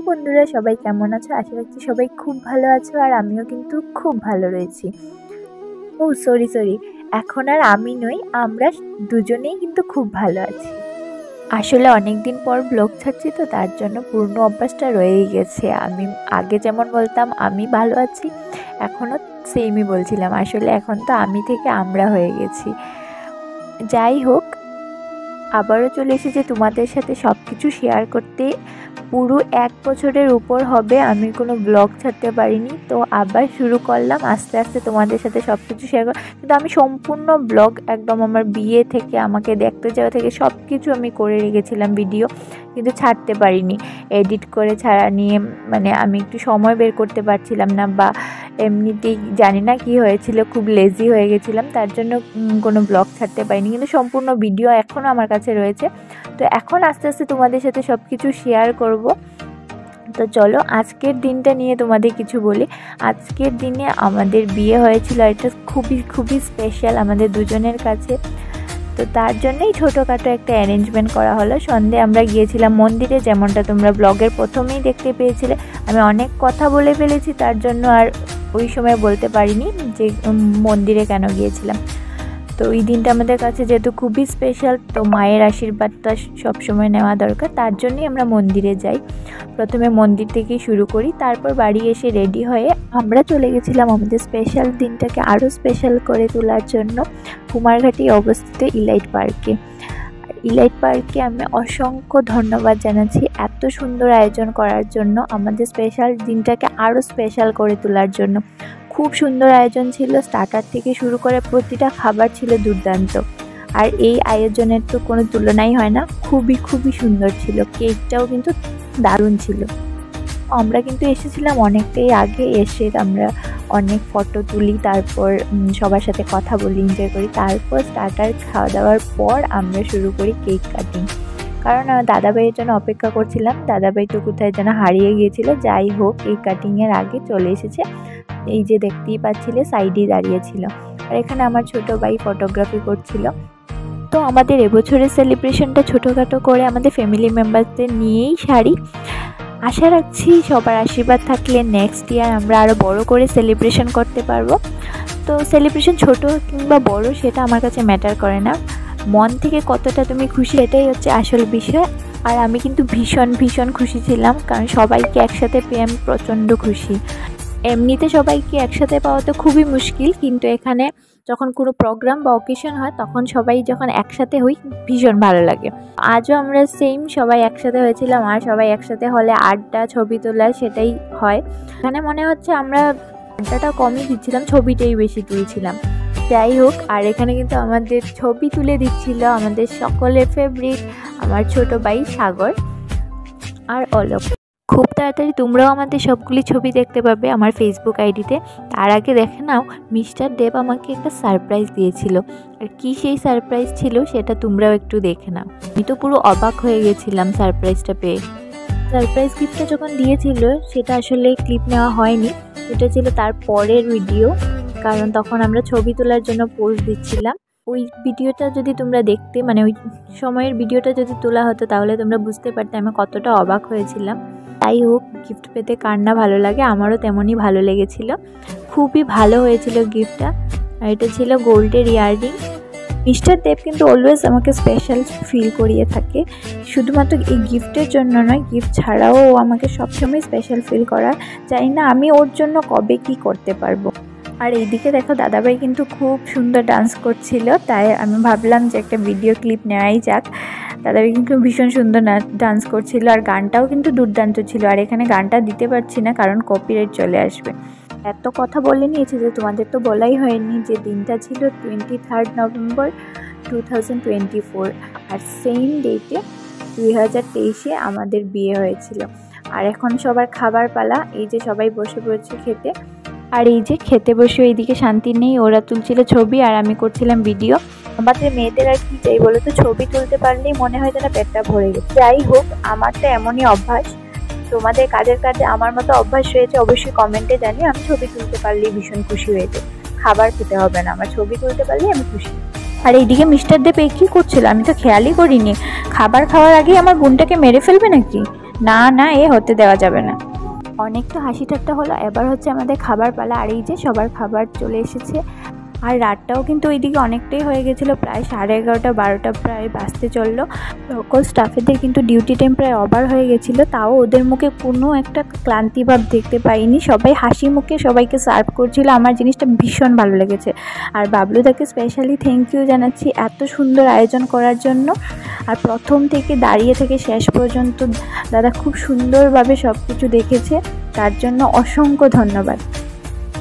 বন্ধুরা, সবাই কেমন আছো? আশা রাখছি সবাই খুব ভালো আছো, আর আমিও কিন্তু খুব ভালো রয়েছি। ও সরি, এখন আর আমি নই, আমরা দুজনেই কিন্তু খুব ভালো আছি। আসলে অনেক দিন পর ব্লগ ছাড়ছি, তো তার জন্য পুরনো অভ্যাসটা রয়েই গেছে। আমি আগে যেমন বলতাম আমি ভালো আছি, এখনও সেমই বলছিলাম। আসলে এখন তো আমি থেকে আমরা হয়ে গেছি। যাই হোক, আবারও চলে এসেছে তোমাদের সাথে সব কিছু শেয়ার করতে। পুরো 1 বছরের উপর হবে আমি কোনো ব্লগ ছাড়তে পারিনি, তো আবার শুরু করলাম আস্তে আস্তে তোমাদের সাথে সব কিছু শেয়ার কর। কিন্তু আমি সম্পূর্ণ ব্লগ একদম আমার বিয়ে থেকে আমাকে দেখতে যাওয়া থেকে সব কিছু আমি করে রেখেছিলাম ভিডিও, কিন্তু ছাড়তে পারিনি। এডিট করে ছাড়া নিয়ে মানে আমি একটু সময় বের করতে পারছিলাম না, বা এমনিতেই জানি না কি হয়েছিল, খুব লেজি হয়ে গেছিলাম, তার জন্য কোনো ব্লগ ছাড়তে পারিনি। কিন্তু সম্পূর্ণ ভিডিও এখনও আমার কাছে রয়েছে, তো এখন আস্তে আস্তে তোমাদের সাথে সব কিছু শেয়ার করব। তো চলো আজকের দিনটা নিয়ে তোমাদের কিছু বলি। আজকের দিনে আমাদের বিয়ে হয়েছিল, এটা খুবই স্পেশাল আমাদের দুজনের কাছে। তো তার জন্যই ছোটোখাটো একটা অ্যারেঞ্জমেন্ট করা হলো। সন্ধে আমরা গিয়েছিলাম মন্দিরে, যেমনটা তোমরা ব্লগের প্রথমেই দেখতে পেয়েছিলে। আমি অনেক কথা বলে ফেলেছি, তার জন্য আর ওই সময় বলতে পারিনি যে মন্দিরে কেন গিয়েছিলাম। তো এই দিনটা আমাদের কাছে যেহেতু খুবই স্পেশাল, তো মায়ের আশীর্বাদটা সবসময় নেওয়া দরকার, তার জন্যই আমরা মন্দিরে যাই। প্রথমে মন্দির থেকেই শুরু করি, তারপর বাড়ি এসে রেডি হয়ে আমরা চলে গেছিলাম আমাদের স্পেশাল দিনটাকে আরও স্পেশাল করে তোলার জন্য কুমারঘাটি অবস্থিত ইলাইট পার্কে। ইলাইট পার্কে আমি অসংখ্য ধন্যবাদ জানাচ্ছি এত সুন্দর আয়োজন করার জন্য, আমাদের স্পেশাল দিনটাকে আরও স্পেশাল করে তোলার জন্য। খুব সুন্দর আয়োজন ছিল, স্টার্টার থেকে শুরু করে প্রতিটা খাবার ছিল দুর্দান্ত। আর এই আয়োজনের তো কোনো তুলনাই হয় না, খুবই সুন্দর ছিল। কেকটাও কিন্তু দারুণ ছিল। আমরা কিন্তু এসেছিলাম অনেকটাই আগে, এসে আমরা অনেক ফটো তুলি, তারপর সবার সাথে কথা বলি, এনজয় করি। তারপর স্টার্টার খাওয়া দাওয়ার পর আমরা শুরু করি কেক কাটিং, কারণ দাদাভাইয়ের জন্য অপেক্ষা করছিলাম। দাদাভাই তো কোথায় যেন হারিয়ে গিয়েছিল। যাই হোক, কেক কাটিংয়ের আগে চলে এসেছে। এই যে দেখতেই পাচ্ছিলে সাইডেই দাঁড়িয়েছিল, আর এখানে আমার ছোটো ভাই ফটোগ্রাফি করছিল। তো আমাদের এবছরের সেলিব্রেশনটা ছোটোখাটো করে আমাদের ফ্যামিলি মেম্বারদের নিয়েই সারি। আশা রাখছি সবার আশীর্বাদ থাকলে নেক্সট ইয়ার আমরা আরও বড় করে সেলিব্রেশন করতে পারবো। তো সেলিব্রেশন ছোট কিংবা বড় সেটা আমার কাছে ম্যাটার করে না, মন থেকে কতটা তুমি খুশি এটাই হচ্ছে আসল বিষয়। আর আমি কিন্তু ভীষণ খুশি ছিলাম, কারণ সবাইকে একসাথে পেয়ে আমি প্রচণ্ড খুশি। এমনিতে সবাইকে একসাথে পাওয়া তো খুবই মুশকিল, কিন্তু এখানে যখন কোনো প্রোগ্রাম বা অকেশন হয় তখন সবাই যখন একসাথে হই ভীষণ ভালো লাগে। আজও আমরা সবাই একসাথে হয়েছিলাম, আর সবাই একসাথে হলে আড্ডা ছবি তোলা সেটাই হয়। এখানে মনে হচ্ছে আমরা আড্ডাটা কমই দিচ্ছিলাম, ছবিটাই বেশি তুলছিলাম। যাই হোক, আর এখানে কিন্তু আমাদের ছবি তুলে দিচ্ছিল আমাদের সকলের ফেভারিট আমার ছোট ভাই সাগর আর অলোক। খুব তাড়াতাড়ি তোমরাও আমাদের সবগুলি ছবি দেখতে পাবে আমার ফেসবুক আইডিতে। তার আগে দেখে নাও, মিস্টার দেব আমাকে একটা সারপ্রাইজ দিয়েছিল, আর কি সেই সারপ্রাইজ ছিল সেটা তোমরাও একটু দেখে নাও। আমি তো পুরো অবাক হয়ে গেছিলাম সারপ্রাইজটা পেয়ে। সারপ্রাইজ গিফটটা যখন দিয়েছিল সেটা আসলে ক্লিপ নেওয়া হয়নি, এটা ছিল তার পরের ভিডিও, কারণ তখন আমরা ছবি তোলার জন্য পোজ দিচ্ছিলাম। ওই ভিডিওটা যদি তোমরা দেখতে, মানে ওই সময়ের ভিডিওটা যদি তোলা হতো, তাহলে তোমরা বুঝতে পারতে আমি কতটা অবাক হয়েছিলাম। তাই হোক, গিফট পেতে কার না ভালো লাগে, আমারও তেমনই ভালো লেগেছিল। খুবই ভালো হয়েছিল গিফটটা, আর এটা ছিল গোল্ডের ইয়াররিং। মিস্টার দেব কিন্তু অলওয়েজ আমাকে স্পেশাল ফিল করিয়ে থাকে, শুধুমাত্র এই গিফটের জন্য নয়, গিফট ছাড়াও ও আমাকে সবসময় স্পেশাল ফিল করা। জানি না আমি ওর জন্য কবে কি করতে পারবো। আর এইদিকে দেখো, দাদাভাই কিন্তু খুব সুন্দর ডান্স করছিল, তাই আমি ভাবলাম যে একটা ভিডিও ক্লিপ নেওয়াই যাক। দাদাভাই কিন্তু ভীষণ সুন্দর ডান্স করছিল, আর গানটাও কিন্তু দুর্দান্ত ছিল। আর এখানে গানটা দিতে পারছি না, কারণ কপিরাইট চলে আসবে। এত কথা বলে নিয়েছি যে তোমাদের তো বলাই হয়নি যে দিনটা ছিল 23 নভেম্বর 2024, আর সেম ডেটে 2023-এ আমাদের বিয়ে হয়েছিল। আর এখন সবার খাবার পালা, এই যে সবাই বসে পড়েছে খেতে। আর এই যে খেতে বসে এইদিকে শান্তি নেই, ওরা তুলছিল ছবি আর আমি করছিলাম ভিডিও। আমাদের মেয়েদের আর কি চাই বলো তো, ছবি তুলতে পারলেই মনে হয় যেন পেটটা ভরে গেছে। যাই হোক, আমার তো এমনই অভ্যাস। তোমাদের কাদের কাছে আমার মতো অভ্যাস রয়েছে অবশ্যই কমেন্টে জানিও। আমি ছবি তুলতে পারলেই ভীষণ খুশি হয়ে যাই, খাবার খেতে হবে না, আমার ছবি তুলতে পারলেই আমি খুশি। আর এইদিকে মিস্টার দেব কী করছিল, আমি তো খেয়ালই করিনি। খাবার খাওয়ার আগেই আমার বোনটাকে মেরে ফেলবে নাকি? না না, এ হতে দেওয়া যাবে না। অনেক তো হাসি ঠাট্টা হলো, এবার হচ্ছে আমাদের খাবার পালা। আর এই যে সবার খাবার চলে এসেছে। আর রাতটাও কিন্তু ওইদিকে অনেকটাই হয়ে গেছিলো, প্রায় 11:30 12টা প্রায় বাজতে চললো। সকল স্টাফেদের কিন্তু ডিউটি টাইম প্রায় ওভার হয়ে গেছিলো, তাও ওদের মুখে কোনো একটা ক্লান্তিভাব দেখতে পাইনি। সবাই হাসি মুখে সবাইকে সার্ভ করছিল, আমার জিনিসটা ভীষণ ভালো লেগেছে। আর বাবলুদাকে স্পেশালি থ্যাংক ইউ জানাচ্ছি এত সুন্দর আয়োজন করার জন্য। আর প্রথম থেকে দাঁড়িয়ে থেকে শেষ পর্যন্ত দাদা খুব সুন্দরভাবে সব কিছু দেখেছে, তার জন্য অসংখ্য ধন্যবাদ।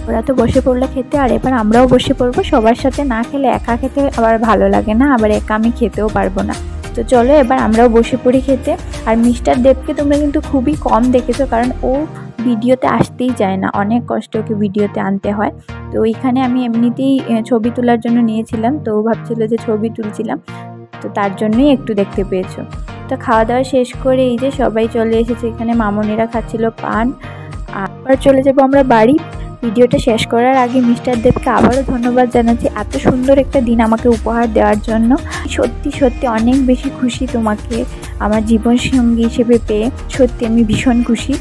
ওরা তো বসে পড়লো খেতে, আর এবার আমরাও বসে পড়বো। সবার সাথে না খেলে একা খেতে আবার ভালো লাগে না, আবার একা আমি খেতেও পারবো না। তো চলো এবার আমরাও বসে পড়ি খেতে। আর মিস্টার দেবকে তোমরা কিন্তু খুবই কম দেখেছো, কারণ ও ভিডিওতে আসতেই চায় না, অনেক কষ্ট ওকে ভিডিওতে আনতে হয়। তো ওইখানে আমি এমনিতেই ছবি তোলার জন্য নিয়েছিলাম, তো ও ভাবছিল যে ছবি তুলছিলাম, তো তার জন্যই একটু দেখতে পেয়েছো। তো খাওয়া দাওয়া শেষ করে এই যে সবাই চলে এসেছে, এখানে মামনিরা খাচ্ছিল পান। আবার চলে যাবো আমরা বাড়ি। ভিডিওটা শেষ করার আগে মিস্টার দেবকে আবারও ধন্যবাদ জানাচ্ছি এত সুন্দর একটা দিন আমাকে উপহার দেওয়ার জন্য। সত্যি সত্যি অনেক বেশি খুশি তোমাকে আমার জীবনসঙ্গী হিসেবে পেয়ে, সত্যি আমি ভীষণ খুশি।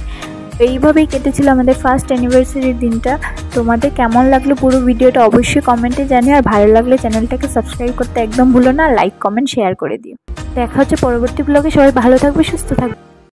এইভাবেই কেটেছিল আমাদের ফার্স্ট অ্যানিভার্সারির দিনটা। তোমাদের কেমন লাগলো পুরো ভিডিওটা অবশ্যই কমেন্টে জানিও, আর ভালো লাগলে চ্যানেলটাকে সাবস্ক্রাইব করতে একদম ভুলো না, লাইক কমেন্ট শেয়ার করে দিও। দেখা হচ্ছে পরবর্তী ব্লগে। সবাই ভালো থাকবে, সুস্থ থাকবে।